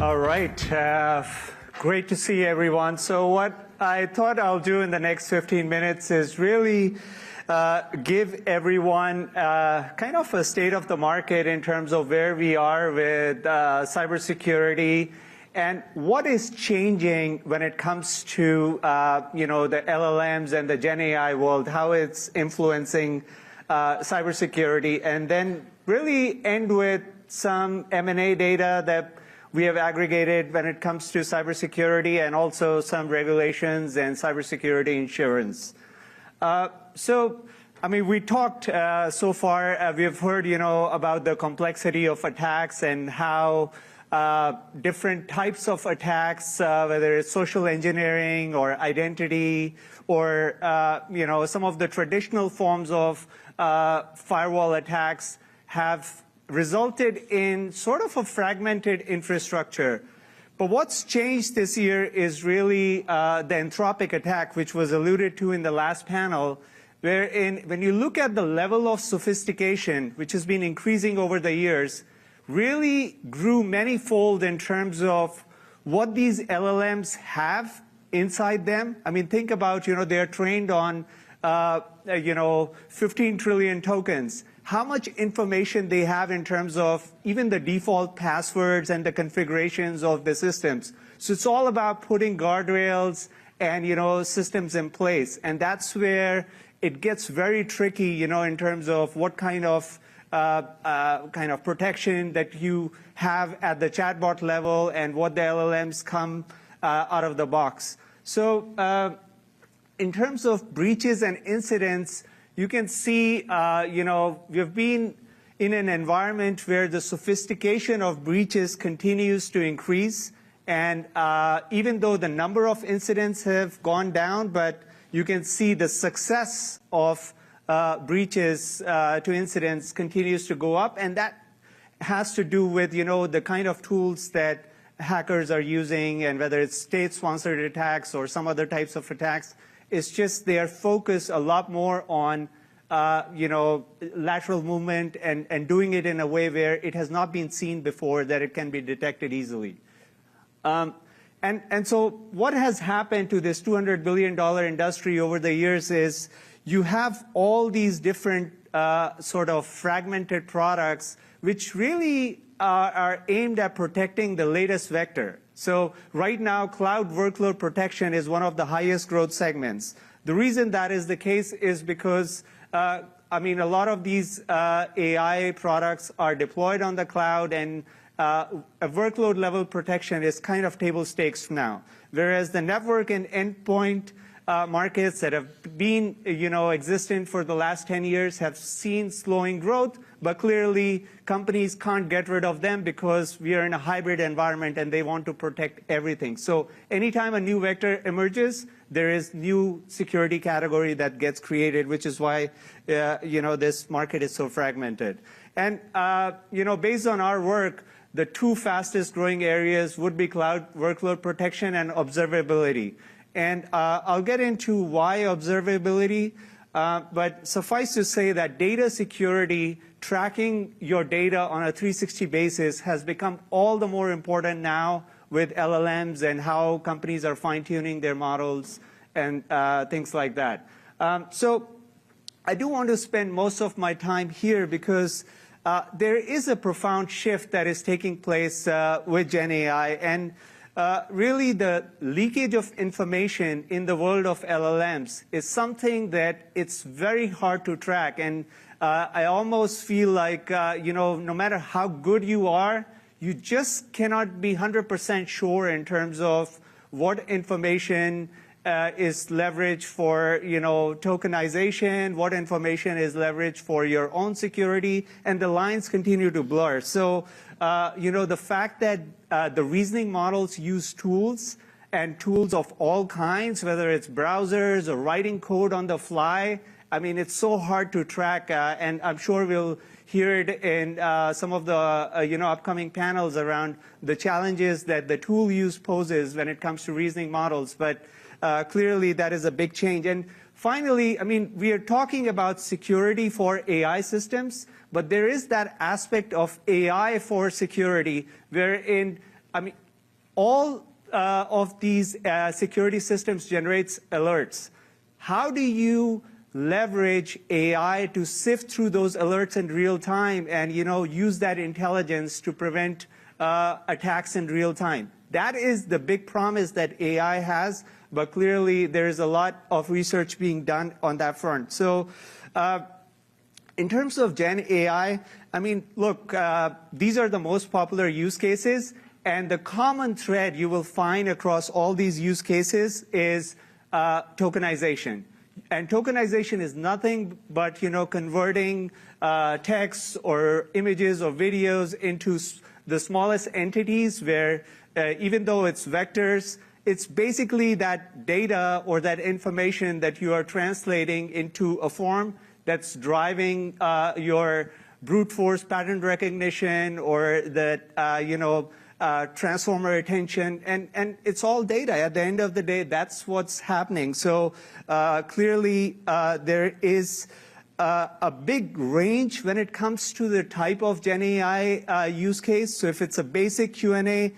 All right. Great to see everyone. So what I thought I'll do in the next 15 minutes is really give everyone kind of a state of the market in terms of where we are with cybersecurity and what is changing when it comes to the LLMs and the Gen AI world, how it's influencing cybersecurity, and then really end with some M&A data that we have aggregated when it comes to cybersecurity and also some regulations and cybersecurity insurance. We talked so far, we've heard, about the complexity of attacks and how different types of attacks, whether it's social engineering or identity or, some of the traditional forms of firewall attacks have resulted in sort of a fragmented infrastructure. But what's changed this year is really the Anthropic attack, which was alluded to in the last panel, wherein when you look at the level of sophistication, which has been increasing over the years, really grew manyfold in terms of what these LLMs have inside them. I mean, think about, they're trained on, 15 trillion tokens. How much information they have in terms of even the default passwords and the configurations of the systems. So it's all about putting guardrails and, systems in place. And that's where it gets very tricky, in terms of what kind of protection that you have at the chatbot level and what the LLMs come out of the box. So in terms of breaches and incidents, you can see, we've been in an environment where the sophistication of breaches continues to increase. And even though the number of incidents have gone down, but you can see the success of breaches to incidents continues to go up. And that has to do with, the kind of tools that hackers are using, and whether it's state-sponsored attacks or some other types of attacks. It's just they are focused a lot more on, lateral movement and doing it in a way where it has not been seen before, that it can be detected easily. And so what has happened to this $200 billion industry over the years is you have all these different sort of fragmented products which really are aimed at protecting the latest vector. So right now, cloud workload protection is one of the highest growth segments. The reason that is the case is because, a lot of these AI products are deployed on the cloud, and a workload level protection is kind of table stakes now. Whereas the network and endpoint markets that have been, existent for the last 10 years have seen slowing growth, but clearly companies can't get rid of them because we are in a hybrid environment and they want to protect everything. So anytime a new vector emerges, there is new security category that gets created, which is why, this market is so fragmented. And, based on our work, the two fastest growing areas would be cloud workload protection and observability. And I'll get into why observability, but suffice to say that data security, tracking your data on a 360 basis, has become all the more important now with LLMs and how companies are fine-tuning their models and things like that. So I do want to spend most of my time here because there is a profound shift that is taking place with Gen AI. And really, the leakage of information in the world of LLMs is something that it's very hard to track. And I almost feel like, no matter how good you are, you just cannot be 100% sure in terms of what information is leveraged for, tokenization, what information is leveraged for your own security, and the lines continue to blur. So, the fact that the reasoning models use tools and tools of all kinds, whether it's browsers or writing code on the fly, it's so hard to track, and I'm sure we'll hear it in some of the upcoming panels around the challenges that the tool use poses when it comes to reasoning models. But clearly, that is a big change. And finally, we are talking about security for AI systems, but there is that aspect of AI for security wherein all of these security systems generates alerts. How do you leverage AI to sift through those alerts in real time and use that intelligence to prevent attacks in real time? That is the big promise that AI has, but clearly there is a lot of research being done on that front. So in terms of Gen AI, I mean, look, these are the most popular use cases, and the common thread you will find across all these use cases is tokenization. And tokenization is nothing but converting text or images or videos into the smallest entities where even though it's vectors, it's basically that data or that information that you are translating into a form that's driving your brute force pattern recognition or that transformer attention, and it's all data. At the end of the day, that's what's happening. So clearly there is a big range when it comes to the type of Gen AI use case. So if it's a basic Q&A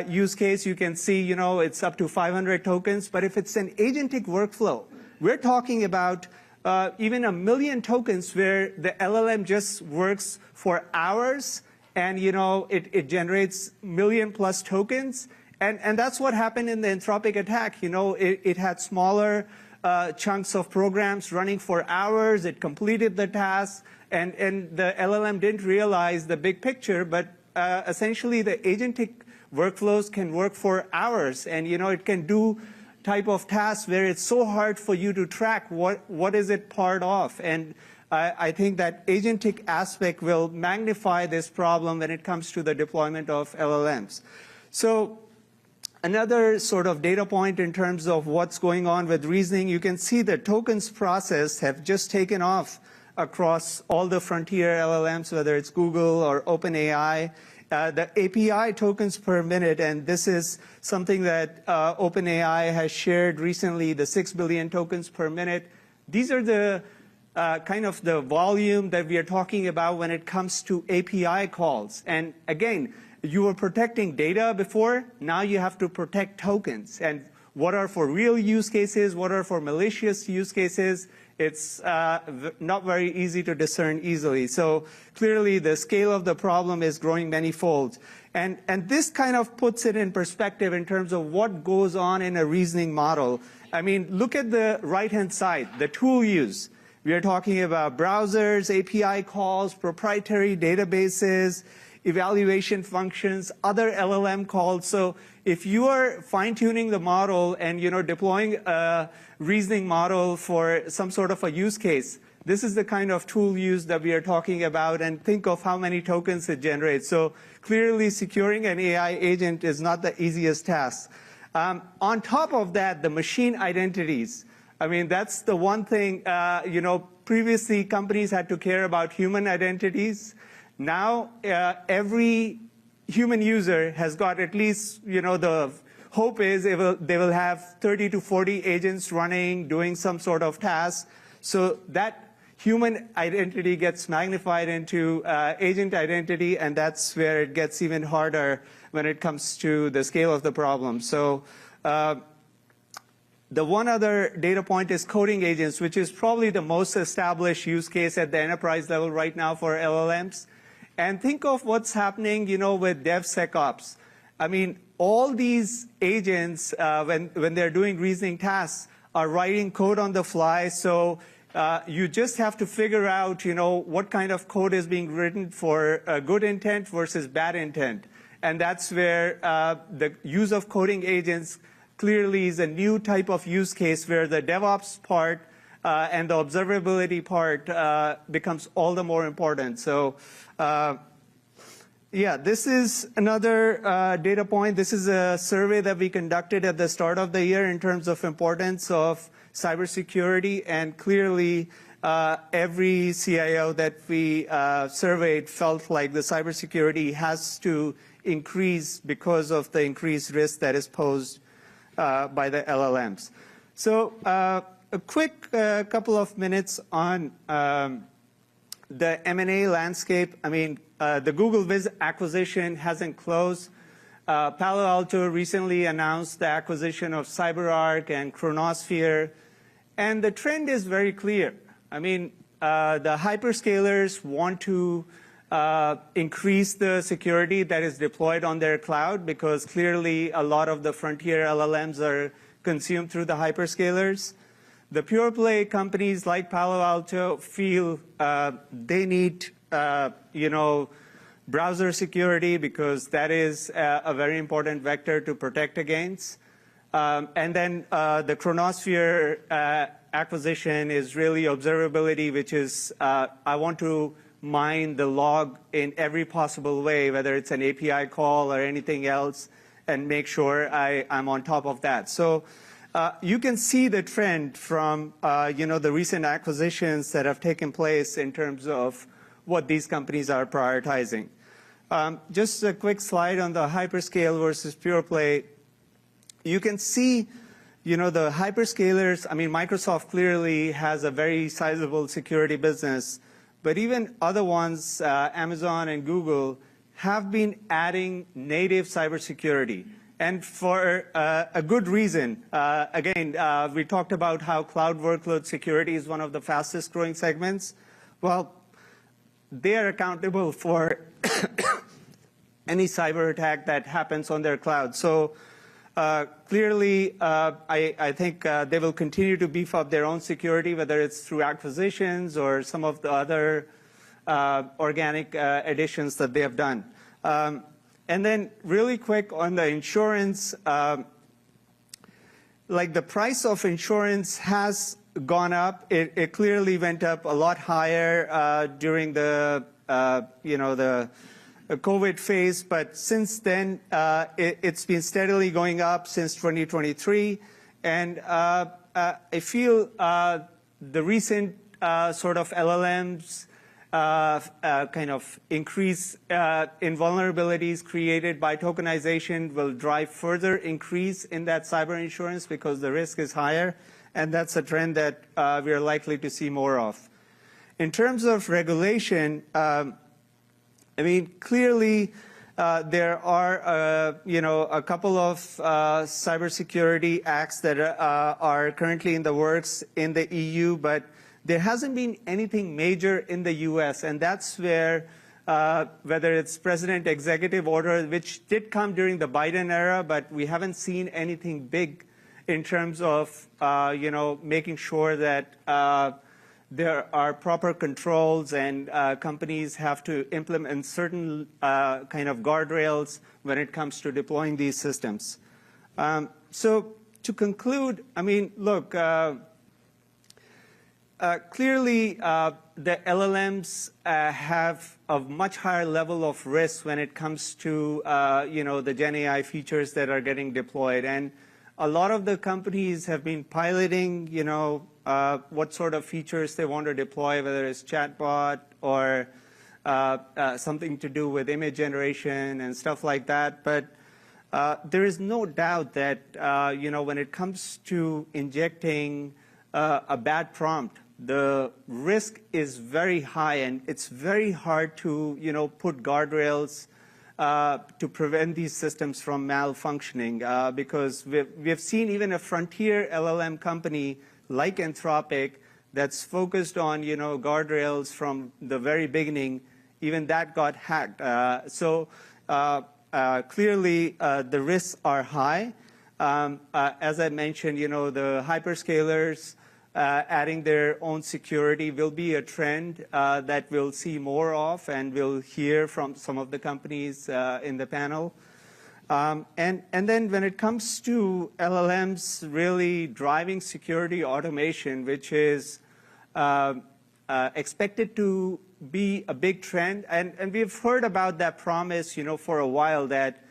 use case, you can see it's up to 500 tokens. But if it's an agentic workflow, we're talking about even 1 million tokens where the LLM just works for hours and it generates 1 million plus tokens. And that's what happened in the Anthropic attack. It had smaller chunks of programs running for hours. It completed the task, and the LLM didn't realize the big picture. But essentially, the agentic workflows can work for hours, and it can do type of tasks where it's so hard for you to track what is it part of. And I think that agentic aspect will magnify this problem when it comes to the deployment of LLMs. So another sort of data point in terms of what's going on with reasoning, you can see the tokens process have just taken off across all the frontier LLMs, whether it's Google or OpenAI. The API tokens per minute, and this is something that OpenAI has shared recently, the 6 billion tokens per minute. These are the kind of the volume that we are talking about when it comes to API calls. And again, you were protecting data before, now you have to protect tokens. And what are for real use cases, what are for malicious use cases, it's not very easy to discern easily. So clearly the scale of the problem is growing manyfold. And this kind of puts it in perspective in terms of what goes on in a reasoning model. I mean, look at the right-hand side, the tool use. We are talking about browsers, API calls, proprietary databases, evaluation functions, other LLM calls. So if you are fine-tuning the model and deploying a reasoning model for some sort of a use case, this is the kind of tool use that we are talking about, and think of how many tokens it generates. So clearly securing an AI agent is not the easiest task. On top of that, the machine identities. I mean, that's the one thing, previously companies had to care about human identities. Now, every human user has got at least, the hope is they will have 30 to 40 agents running, doing some sort of task. So that human identity gets magnified into agent identity, and that's where it gets even harder when it comes to the scale of the problem. So the one other data point is coding agents, which is probably the most established use case at the enterprise level right now for LLMs. And think of what's happening, with DevSecOps. I mean, all these agents, when they're doing reasoning tasks, are writing code on the fly. So you just have to figure out, what kind of code is being written for good intent versus bad intent. And that's where the use of coding agents clearly is a new type of use case where the DevOps part and the observability part becomes all the more important. So yeah, this is another data point. This is a survey that we conducted at the start of the year in terms of importance of cybersecurity, and clearly every CIO that we surveyed felt like the cybersecurity has to increase because of the increased risk that is posed by the LLMs. So a quick couple of minutes on the M&A landscape. I mean, the Google Viz acquisition hasn't closed. Palo Alto recently announced the acquisition of CyberArk and Chronosphere, and the trend is very clear. I mean, the hyperscalers want to increase the security that is deployed on their cloud because clearly a lot of the frontier LLMs are consumed through the hyperscalers. The pure play companies like Palo Alto feel they need, browser security because that is a very important vector to protect against. And then the Chronosphere acquisition is really observability, which is I want to mine the log in every possible way, whether it's an API call or anything else, and make sure I'm on top of that. So you can see the trend from the recent acquisitions that have taken place in terms of what these companies are prioritizing. Just a quick slide on the hyperscale versus pure play. You can see, the hyperscalers, I mean, Microsoft clearly has a very sizable security business, but even other ones, Amazon and Google, have been adding native cybersecurity. And for a good reason. Again, we talked about how cloud workload security is one of the fastest growing segments. Well, they are accountable for any cyber attack that happens on their cloud. So clearly, I think they will continue to beef up their own security, whether it's through acquisitions or some of the other organic additions that they have done. And then really quick on the insurance, like the price of insurance has gone up. It clearly went up a lot higher during the the COVID phase, but since then it's been steadily going up since 2023, and I feel the recent sort of LLMs kind of increase in vulnerabilities created by tokenization will drive further increase in that cyber insurance because the risk is higher, and that's a trend that we are likely to see more of. In terms of regulation, I mean, clearly there are a couple of cybersecurity acts that are currently in the works in the EU, but there hasn't been anything major in the US, and that's where whether it's President Executive Order, which did come during the Biden era, but we haven't seen anything big in terms of making sure that there are proper controls and companies have to implement certain kind of guardrails when it comes to deploying these systems. So to conclude, I mean, look, clearly the LLMs have a much higher level of risk when it comes to the Gen AI features that are getting deployed, and a lot of the companies have been piloting what sort of features they want to deploy, whether it's chatbot or something to do with image generation and stuff like that. But there is no doubt that when it comes to injecting a bad prompt, the risk is very high, and it's very hard to put guardrails to prevent these systems from malfunctioning, because we've seen even a frontier LLM company like Anthropic that's focused on guardrails from the very beginning, even that got hacked. So clearly the risks are high. As I mentioned, the hyperscalers adding their own security will be a trend that we'll see more of, and we'll hear from some of the companies in the panel. And then when it comes to LLMs really driving security automation, which is expected to be a big trend, and we've heard about that promise, for a while, that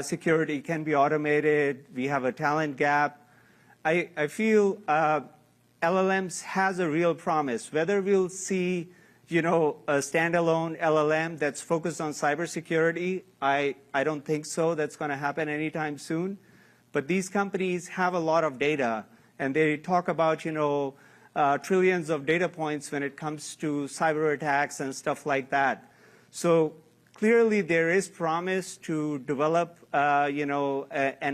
security can be automated. We have a talent gap. I feel LLMs has a real promise. Whether we'll see a standalone LLM that's focused on cybersecurity, I don't think so. That's going to happen anytime soon. But these companies have a lot of data, and they talk about trillions of data points when it comes to cyber attacks and stuff like that. So Clearly, there is promise to develop, an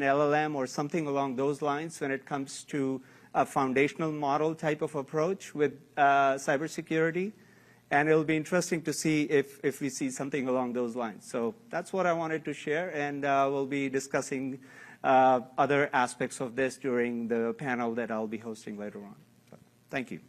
LLM or something along those lines when it comes to a foundational model type of approach with cybersecurity. And it'll be interesting to see if we see something along those lines. So that's what I wanted to share, and we'll be discussing other aspects of this during the panel that I'll be hosting later on. So, thank you.